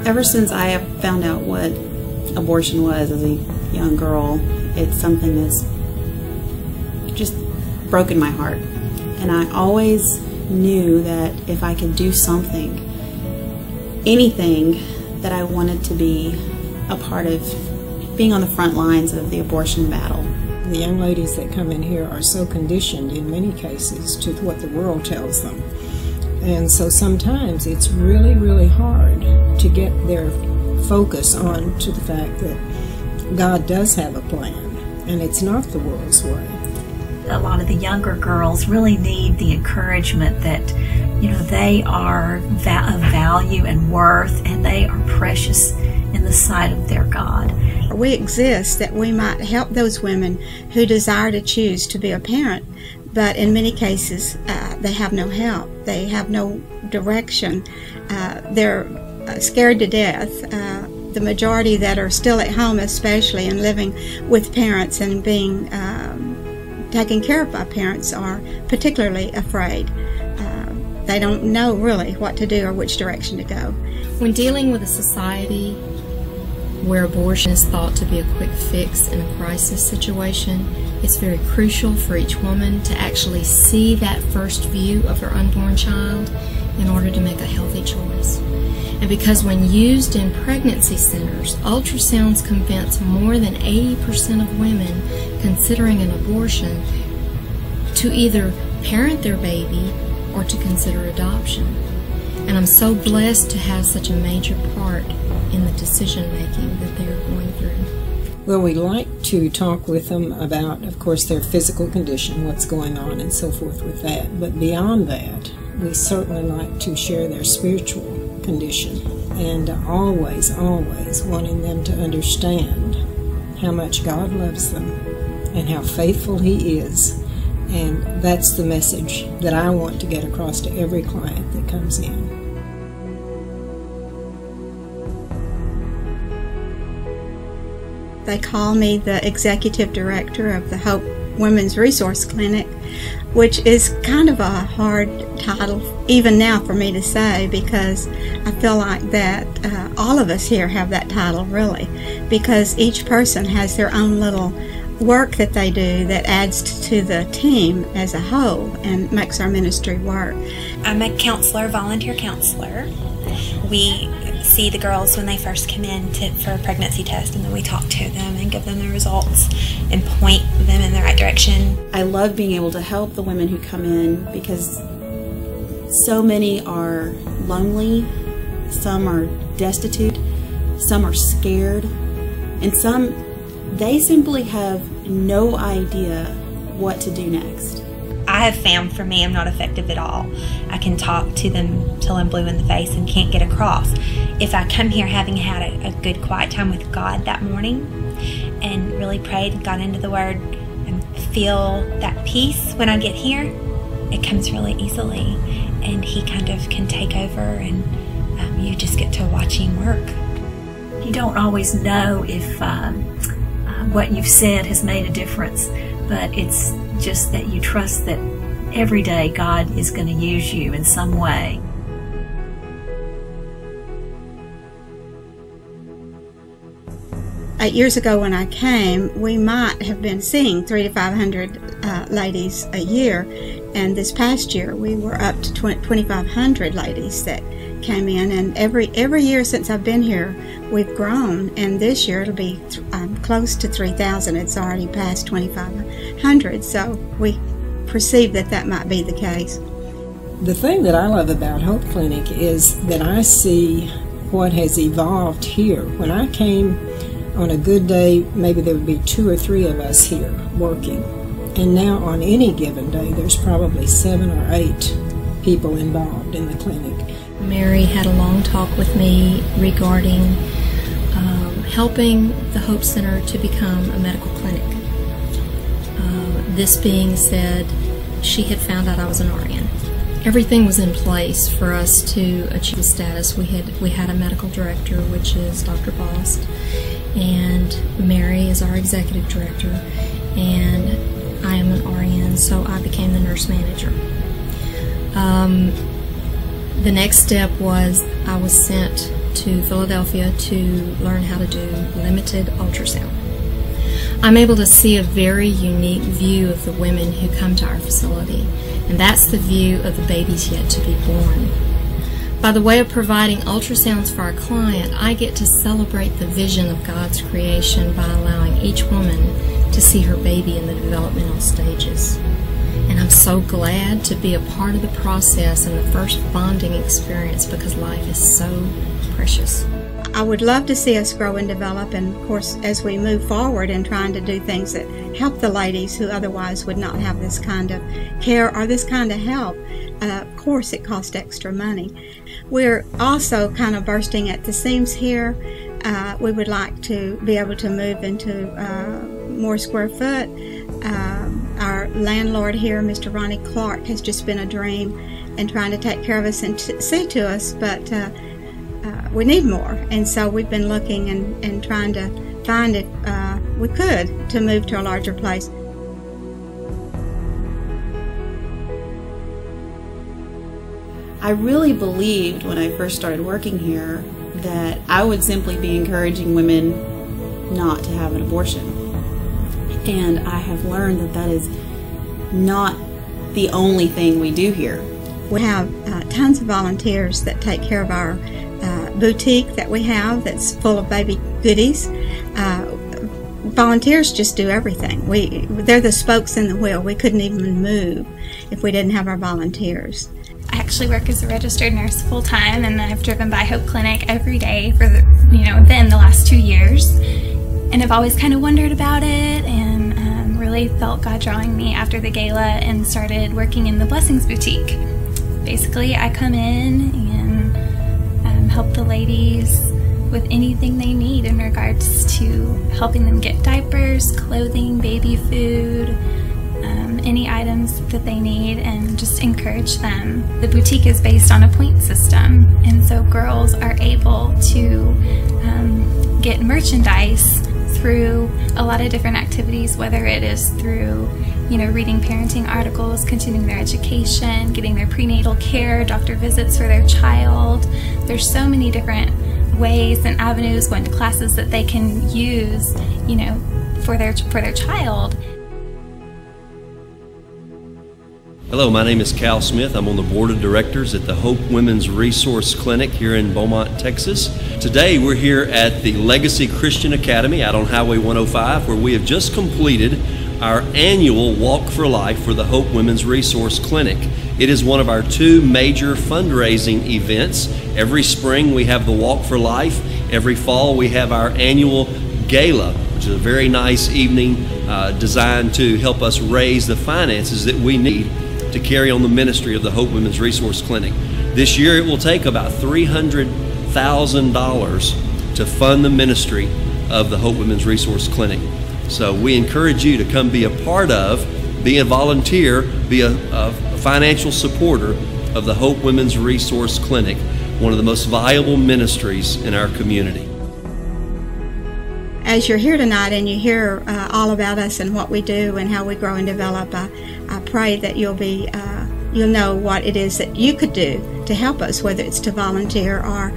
Ever since I have found out what abortion was as a young girl, it's something that's just broken my heart. And I always knew that if I could do something, anything, that I wanted to be a part of being on the front lines of the abortion battle. The young ladies that come in here are so conditioned in many cases to what the world tells them. And so sometimes it's really, really hard to get their focus on to the fact that God does have a plan, and it's not the world's way. A lot of the younger girls really need the encouragement that, you know, they are of value and worth, and they are precious in the sight of their God. We exist that we might help those women who desire to choose to be a parent, but in many cases they have no help. They have no direction. They're scared to death. The majority that are still at home, especially, and living with parents and being taken care of by parents, are particularly afraid. They don't know really what to do or which direction to go. When dealing with a society where abortion is thought to be a quick fix in a crisis situation, it's very crucial for each woman to actually see that first view of her unborn child in order to make a healthy choice. And because when used in pregnancy centers, ultrasounds convince more than 80% of women considering an abortion to either parent their baby or to consider adoption. And I'm so blessed to have such a major part in the decision making that they're going through. Well, we like to talk with them about, of course, their physical condition, what's going on and so forth with that. But beyond that, we certainly like to share their spiritual condition, and always, always wanting them to understand how much God loves them and how faithful He is. And that's the message that I want to get across to every client that comes in. They call me the executive director of the Hope Women's Resource Clinic, which is kind of a hard title even now for me to say, because I feel like that all of us here have that title, really, because each person has their own little work that they do that adds to the team as a whole and makes our ministry work. I'm a counselor, volunteer counselor. We see the girls when they first come in for a pregnancy test, and then we talk to them and give them the results and point them in the right direction. I love being able to help the women who come in because so many are lonely, some are destitute, some are scared, and some, they simply have no idea what to do next. I have found for me I'm not effective at all. I can talk to them till I'm blue in the face and can't get across. If I come here having had a good quiet time with God that morning and really prayed and got into the Word and feel that peace when I get here, it comes really easily, and He kind of can take over, and you just get to watch Him work. You don't always know if what you've said has made a difference, but it's just that you trust that every day God is going to use you in some way. Years ago when I came, we might have been seeing 300 to 500 ladies a year, and this past year we were up to 2,500 ladies that came in, and every year since I've been here we've grown, and this year it'll be close to 3,000. It's already past 2,500, so we perceive that that might be the case. The thing that I love about Hope Clinic is that I see what has evolved here. When I came, on a good day, maybe there would be 2 or 3 of us here working. And now on any given day, there's probably 7 or 8 people involved in the clinic. Mary had a long talk with me regarding helping the Hope Center to become a medical clinic. This being said, she had found out I was an RN. Everything was in place for us to achieve the status. We had a medical director, which is Dr. Bost, and Mary is our executive director, and I am an RN, so I became the nurse manager. The next step was I was sent out to Philadelphia to learn how to do limited ultrasound. I'm able to see a very unique view of the women who come to our facility, and that's the view of the babies yet to be born. By the way of providing ultrasounds for our client, I get to celebrate the vision of God's creation by allowing each woman to see her baby in the developmental stages. And I'm so glad to be a part of the process and the first bonding experience, because life is so precious. I would love to see us grow and develop, and of course as we move forward in trying to do things that help the ladies who otherwise would not have this kind of care or this kind of help, of course it costs extra money. We're also kind of bursting at the seams here. We would like to be able to move into more square foot. Our landlord here, Mr. Ronnie Clark, has just been a dream and trying to take care of us and see to us, but we need more, and so we've been looking and trying to find if we could to move to a larger place. I really believed when I first started working here that I would simply be encouraging women not to have an abortion. And I have learned that that is not the only thing we do here. We have tons of volunteers that take care of our boutique that we have that's full of baby goodies. Volunteers just do everything. They're the spokes in the wheel. We couldn't even move if we didn't have our volunteers. I actually work as a registered nurse full-time, and I've driven by Hope Clinic every day for the last 2 years, and I've always kind of wondered about it, and really felt God drawing me after the gala and started working in the Blessings Boutique. Basically, I come in and help the ladies with anything they need in regards to helping them get diapers, clothing, baby food, any items that they need, and just encourage them. The boutique is based on a point system, and so girls are able to get merchandise through a lot of different activities, whether it is through reading parenting articles, continuing their education, getting their prenatal care, doctor visits for their child. There's so many different ways and avenues, going to classes that they can use for their child. Hello, my name is Cal Smith. I'm on the board of directors at the Hope Women's Resource Clinic here in Beaumont, Texas. Today we're here at the Legacy Christian Academy out on Highway 105, where we have just completed our annual Walk for Life for the Hope Women's Resource Clinic. It is one of our 2 major fundraising events. Every spring we have the Walk for Life. Every fall we have our annual gala, which is a very nice evening designed to help us raise the finances that we need to carry on the ministry of the Hope Women's Resource Clinic. This year it will take about $300,000 to fund the ministry of the Hope Women's Resource Clinic. So we encourage you to come be a part of, be a volunteer, be a financial supporter of the Hope Women's Resource Clinic, one of the most valuable ministries in our community. As you're here tonight and you hear all about us and what we do and how we grow and develop, I pray that you'll know what it is that you could do to help us, whether it's to volunteer or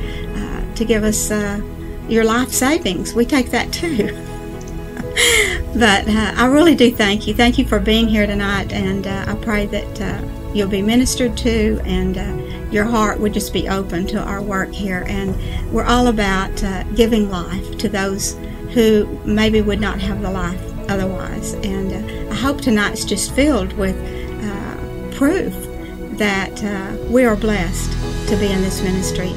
to give us your life savings. We take that too. But I really do thank you. Thank you for being here tonight, and I pray that you'll be ministered to, and your heart would just be open to our work here. And we're all about giving life to those who maybe would not have the life otherwise. And I hope tonight's just filled with proof that we are blessed to be in this ministry.